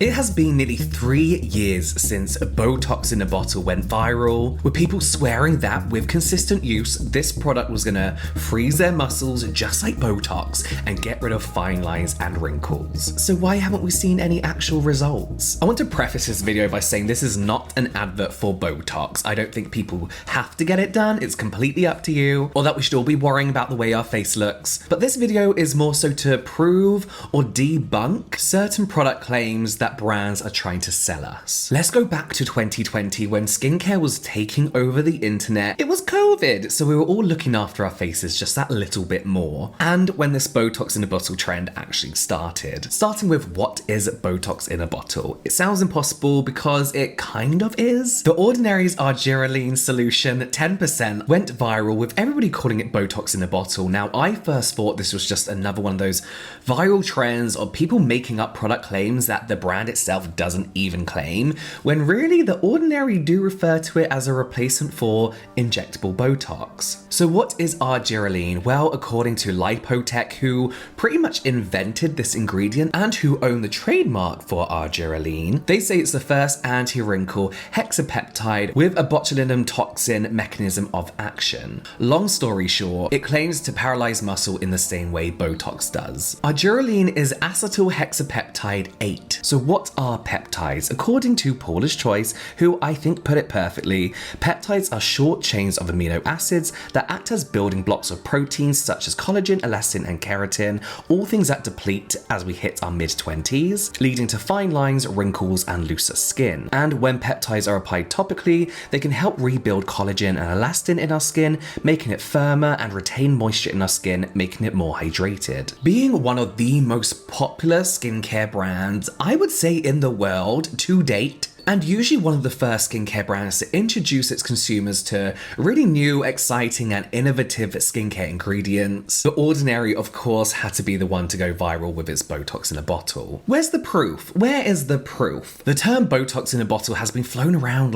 It has been nearly 3 years since Botox in a bottle went viral, with people swearing that with consistent use, this product was gonna freeze their muscles just like Botox and get rid of fine lines and wrinkles. So why haven't we seen any actual results? I want to preface this video by saying this is not an advert for Botox. I don't think people have to get it done, it's completely up to you, or that we should all be worrying about the way our face looks. But this video is more so to prove or debunk certain product claims that brands are trying to sell us. Let's go back to 2020 when skincare was taking over the internet. It was COVID, so we were all looking after our faces just that little bit more. And when this Botox in a bottle trend actually started. Starting with, what is Botox in a bottle? It sounds impossible because it kind of is. The Ordinary's Argireline solution, 10%, went viral with everybody calling it Botox in a bottle. Now, I first thought this was just another one of those viral trends of people making up product claims that the brand itself doesn't even claim, when really The Ordinary do refer to it as a replacement for injectable Botox. So what is Argireline? Well, according to Lipotech, who pretty much invented this ingredient and who own the trademark for Argireline, they say it's the first anti-wrinkle hexapeptide with a botulinum toxin mechanism of action. Long story short, it claims to paralyze muscle in the same way Botox does. Argireline is acetyl hexapeptide 8. So what are peptides? According to Paula's Choice, who I think put it perfectly, peptides are short chains of amino acids that act as building blocks of proteins such as collagen, elastin, and keratin, all things that deplete as we hit our mid-20s, leading to fine lines, wrinkles, and looser skin. And when peptides are applied topically, they can help rebuild collagen and elastin in our skin, making it firmer, and retain moisture in our skin, making it more hydrated. Being one of the most popular skincare brands, I would say, in the world to date, and usually one of the first skincare brands to introduce its consumers to really new, exciting, and innovative skincare ingredients, The Ordinary, of course, had to be the one to go viral with its Botox in a bottle. Where's the proof? Where is the proof? The term Botox in a bottle has been flown around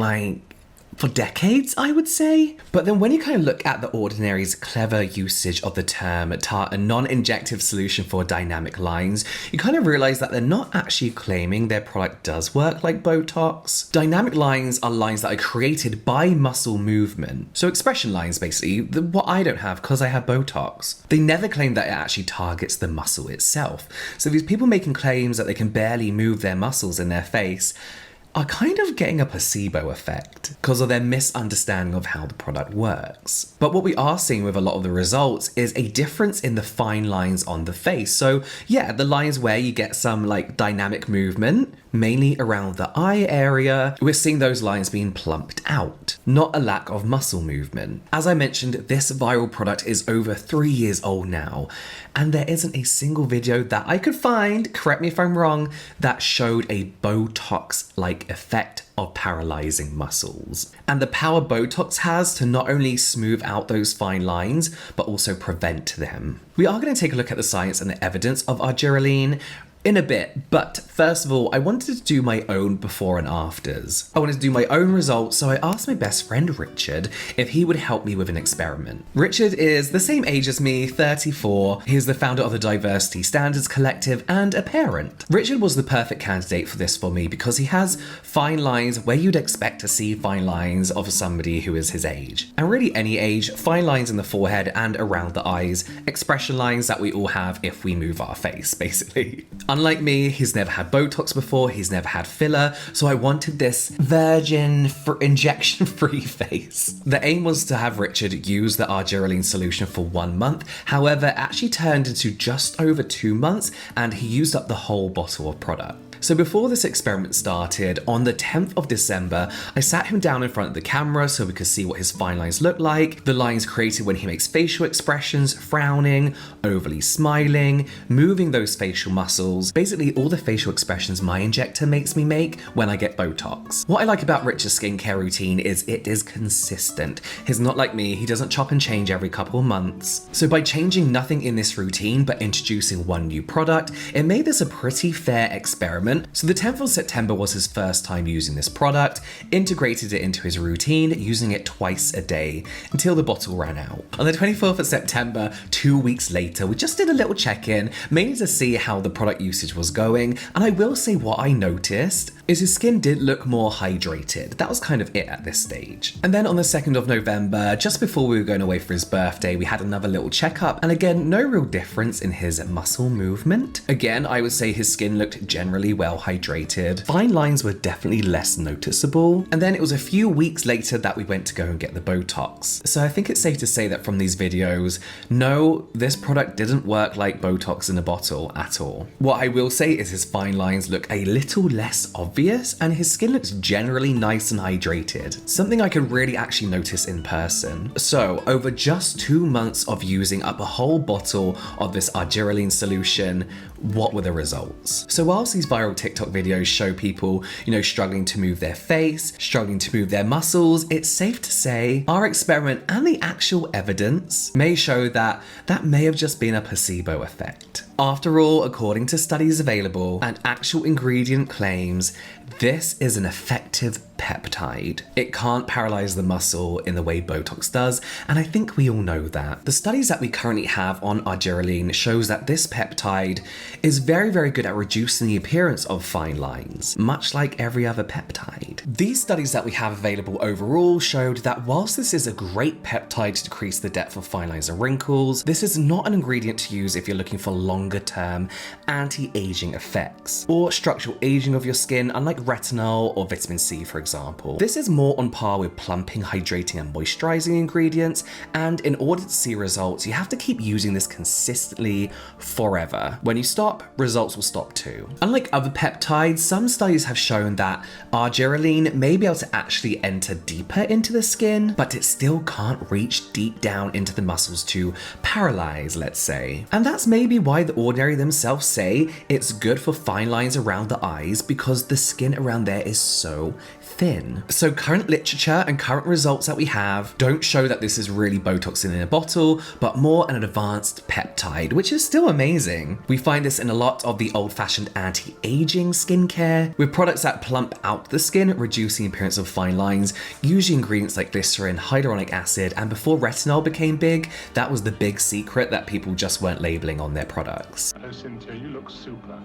for decades, I would say. But then when you kind of look at The Ordinary's clever usage of the term a non-injective solution for dynamic lines, you kind of realize that they're not actually claiming their product does work like Botox. Dynamic lines are lines that are created by muscle movement. So expression lines, basically, what I don't have because I have Botox. They never claim that it actually targets the muscle itself. So these people making claims that they can barely move their muscles in their face are kind of getting a placebo effect because of their misunderstanding of how the product works. But what we are seeing with a lot of the results is a difference in the fine lines on the face. So yeah, the lines where you get some dynamic movement, mainly around the eye area, we're seeing those lines being plumped out, not a lack of muscle movement. As I mentioned, this viral product is over 3 years old now, and there isn't a single video that I could find, correct me if I'm wrong, that showed a Botox-like effect of paralyzing muscles. And the power Botox has to not only smooth out those fine lines, but also prevent them. We are going to take a look at the science and the evidence of Argireline in a bit, but first of all, I wanted to do my own before and afters. I wanted to do my own results, so I asked my best friend Richard if he would help me with an experiment. Richard is the same age as me, 34. He's the founder of the Diversity Standards Collective and a parent. Richard was the perfect candidate for this for me because he has fine lines where you'd expect to see fine lines of somebody who is his age. And really any age, fine lines in the forehead and around the eyes, expression lines that we all have if we move our face, basically. Unlike me, he's never had Botox before, he's never had filler, so I wanted this virgin injection-free face. The aim was to have Richard use the Argireline solution for 1 month, however, it actually turned into just over 2 months, and he used up the whole bottle of product. So before this experiment started, on the 10th of December, I sat him down in front of the camera so we could see what his fine lines look like, the lines created when he makes facial expressions, frowning, overly smiling, moving those facial muscles, basically all the facial expressions my injector makes me make when I get Botox. What I like about Richard's skincare routine is it is consistent. He's not like me, he doesn't chop and change every couple of months. So by changing nothing in this routine but introducing one new product, it made this a pretty fair experiment movement. So the 10th of September was his first time using this product, integrated it into his routine, using it twice a day until the bottle ran out. On the 24th of September, 2 weeks later, we just did a little check-in, mainly to see how the product usage was going, and I will say what I noticed is his skin did look more hydrated. That was kind of it at this stage. And then on the 2nd of November, just before we were going away for his birthday, we had another little checkup, and again, no real difference in his muscle movement. Again, I would say his skin looked generally well hydrated. Fine lines were definitely less noticeable. And then it was a few weeks later that we went to go and get the Botox. So I think it's safe to say that from these videos, no, this product didn't work like Botox in a bottle at all. What I will say is his fine lines look a little less obvious, and his skin looks generally nice and hydrated. Something I could really actually notice in person. So over just 2 months of using up a whole bottle of this Argireline solution, what were the results? So whilst these viral TikTok videos show people, struggling to move their face, struggling to move their muscles, it's safe to say our experiment and the actual evidence may show that that may have just been a placebo effect. After all, according to studies available and actual ingredient claims, this is an effective peptide. It can't paralyze the muscle in the way Botox does, and I think we all know that. The studies that we currently have on Argireline shows that this peptide is very, very good at reducing the appearance of fine lines, much like every other peptide. These studies that we have available overall showed that whilst this is a great peptide to decrease the depth of fine lines and wrinkles, this is not an ingredient to use if you're looking for longer term anti-aging effects or structural aging of your skin, unlike retinol or vitamin C, for example. This is more on par with plumping, hydrating, and moisturizing ingredients, and in order to see results, you have to keep using this consistently forever. When you stop, results will stop too. Unlike other peptides, some studies have shown that Argireline may be able to actually enter deeper into the skin, but it still can't reach deep down into the muscles to paralyze, let's say. And that's maybe why The Ordinary themselves say it's good for fine lines around the eyes, because the skin around there is so thin. So current literature and current results that we have don't show that this is really Botox in a bottle, but more an advanced peptide, which is still amazing. We find this in a lot of the old-fashioned anti-aging skincare, with products that plump out the skin, reducing the appearance of fine lines, usually ingredients like glycerin, hyaluronic acid, and before retinol became big, that was the big secret that people just weren't labeling on their products. Hello, Cynthia, you look super.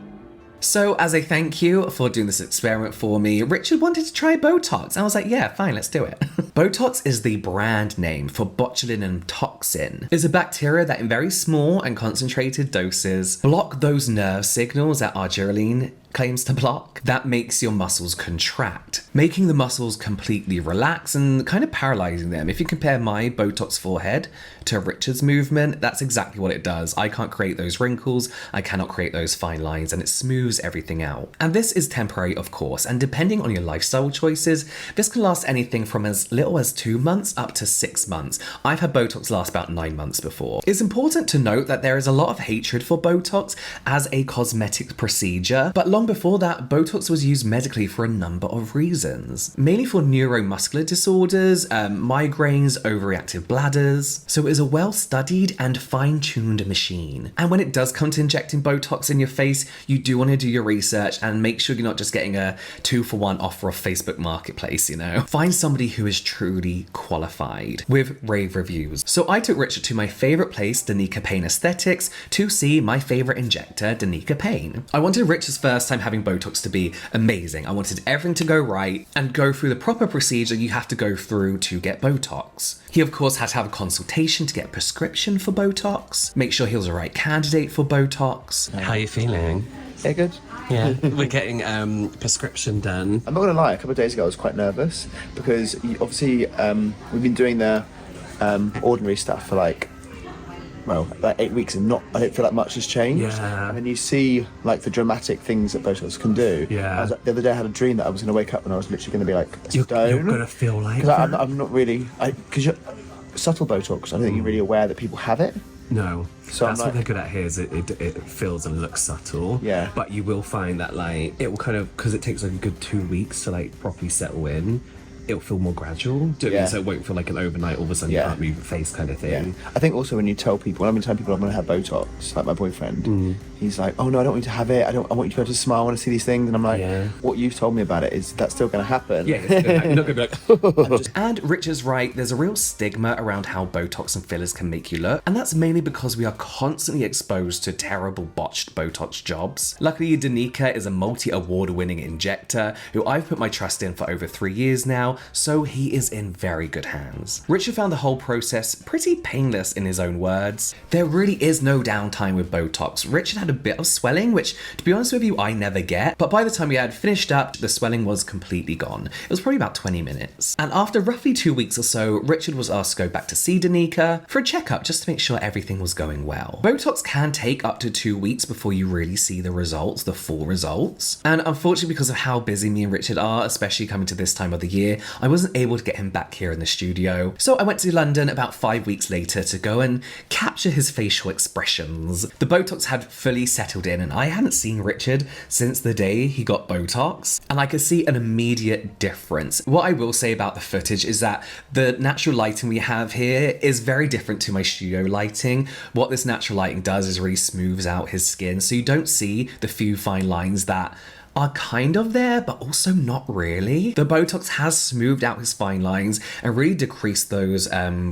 So as a thank you for doing this experiment for me, Richard wanted to try Botox. I was like, yeah, fine, let's do it. Botox is the brand name for botulinum toxin. It's a bacteria that in very small and concentrated doses block those nerve signals that Argireline claims to block. That makes your muscles contract, making the muscles completely relax and kind of paralyzing them. If you compare my Botox forehead to Richard's movement, that's exactly what it does. I can't create those wrinkles, I cannot create those fine lines, and it smooths everything out. And this is temporary, of course, and depending on your lifestyle choices, this can last anything from as little as 2 months up to 6 months. I've had Botox last about 9 months before. It's important to note that there is a lot of hatred for Botox as a cosmetic procedure, but long before that, Botox was used medically for a number of reasons, mainly for neuromuscular disorders, migraines, overreactive bladders. So it is a well-studied and fine-tuned machine. And when it does come to injecting Botox in your face, you do want to do your research and make sure you're not just getting a 2-for-1 offer off Facebook Marketplace, Find somebody who is truly qualified with rave reviews. So I took Richard to my favorite place, Danica Payne Aesthetics, to see my favorite injector, Danica Payne. I wanted Richard's first time having Botox to be amazing. I wanted everything to go right and go through the proper procedure you have to go through to get Botox. He of course had to have a consultation to get a prescription for Botox, make sure he was the right candidate for Botox. How are you feeling? Yeah, good. Yeah, we're getting prescription done. I'm not going to lie, a couple of days ago I was quite nervous because obviously we've been doing the ordinary stuff for like 8 weeks and I don't feel like much has changed. Yeah. And then you see like the dramatic things that Botox can do. Yeah. The other day I had a dream that I was going to wake up and I was literally going to be like a You're stone. going to feel like Because I'm not really... Because subtle Botox, I don't think you're really aware that people have it. No. So that's I'm what like- they're good at here is it feels and looks subtle. Yeah. But you will find that it will kind of, because it takes like a good 2 weeks to properly settle in, it'll feel more gradual. Do you know what I mean? Yeah. So it won't feel like an overnight, all of a sudden you Yeah. can't move your face kind of thing. I think also when you tell people, when I've been telling people I'm going to have Botox, like my boyfriend, he's like, "Oh no, I don't want you to have it. I want you to be able to smile. I want to see these things." And I'm like, Yeah. "What you've told me about it is that's still going to happen." Yeah, you're not going to be like, And Richard's right, there's a real stigma around how Botox and fillers can make you look, and that's mainly because we are constantly exposed to terrible botched Botox jobs. Luckily, Danica is a multi-award winning injector who I've put my trust in for over 3 years now, so he is in very good hands. Richard found the whole process pretty painless in his own words. There really is no downtime with Botox. Richard had a bit of swelling, which, to be honest with you, I never get, but by the time we had finished up, the swelling was completely gone. It was probably about 20 minutes. And after roughly 2 weeks or so, Richard was asked to go back to see Danica for a checkup just to make sure everything was going well. Botox can take up to 2 weeks before you really see the results, the full results. And unfortunately, because of how busy me and Richard are, especially coming to this time of the year, I wasn't able to get him back here in the studio. So I went to London about 5 weeks later to go and capture his facial expressions. The Botox had fully settled in, and I hadn't seen Richard since the day he got Botox, and I could see an immediate difference. What I will say about the footage is that the natural lighting we have here is very different to my studio lighting. What this natural lighting does is really smooths out his skin, so you don't see the few fine lines that are kind of there, but also not really. The Botox has smoothed out his fine lines and really decreased those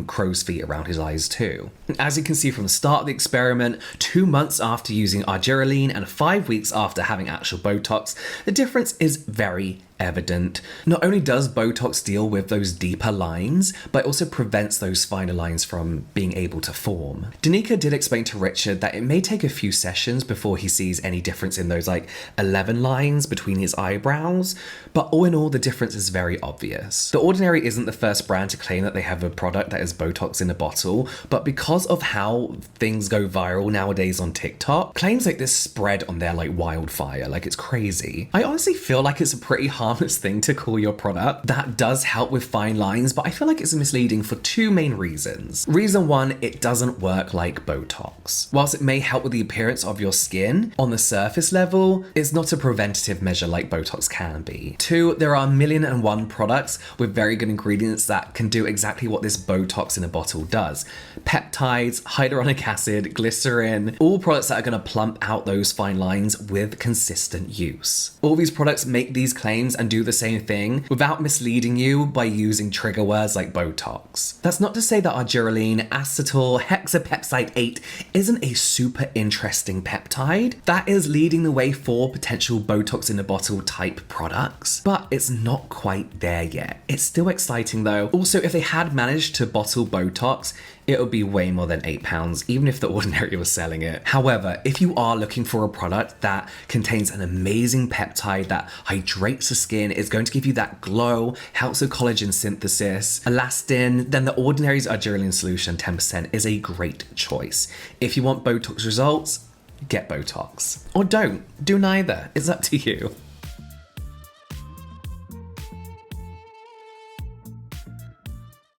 crow's feet around his eyes too. As you can see from the start of the experiment, 2 months after using argireline and 5 weeks after having actual Botox, the difference is very evident. Not only does Botox deal with those deeper lines, but it also prevents those finer lines from being able to form. Danica did explain to Richard that it may take a few sessions before he sees any difference in those 11 lines between his eyebrows, but all in all, the difference is very obvious. The Ordinary isn't the first brand to claim that they have a product that is Botox in a bottle, but because of how things go viral nowadays on TikTok, claims like this spread on there like wildfire, like it's crazy. I honestly feel like it's a pretty harmless thing to call your product that does help with fine lines, but I feel like it's misleading for 2 main reasons. Reason 1, it doesn't work like Botox. Whilst it may help with the appearance of your skin, on the surface level, it's not a preventative measure like Botox can be. 2, there are 1,000,001 products with very good ingredients that can do exactly what this Botox in a bottle does. Peptides, hyaluronic acid, glycerin, all products that are going to plump out those fine lines with consistent use. All these products make these claims and do the same thing without misleading you by using trigger words like Botox. That's not to say that argireline, acetyl hexapeptide 8 isn't a super interesting peptide. That is leading the way for potential Botox in a bottle type products, but it's not quite there yet. It's still exciting though. Also, if they had managed to bottle Botox, it would be way more than £8, even if the Ordinary was selling it. However, if you are looking for a product that contains an amazing peptide that hydrates the skin, is going to give you that glow, helps with collagen synthesis, elastin, then the Ordinary's argireline solution 10% is a great choice. If you want Botox results, get Botox. Or don't. Do neither. It's up to you.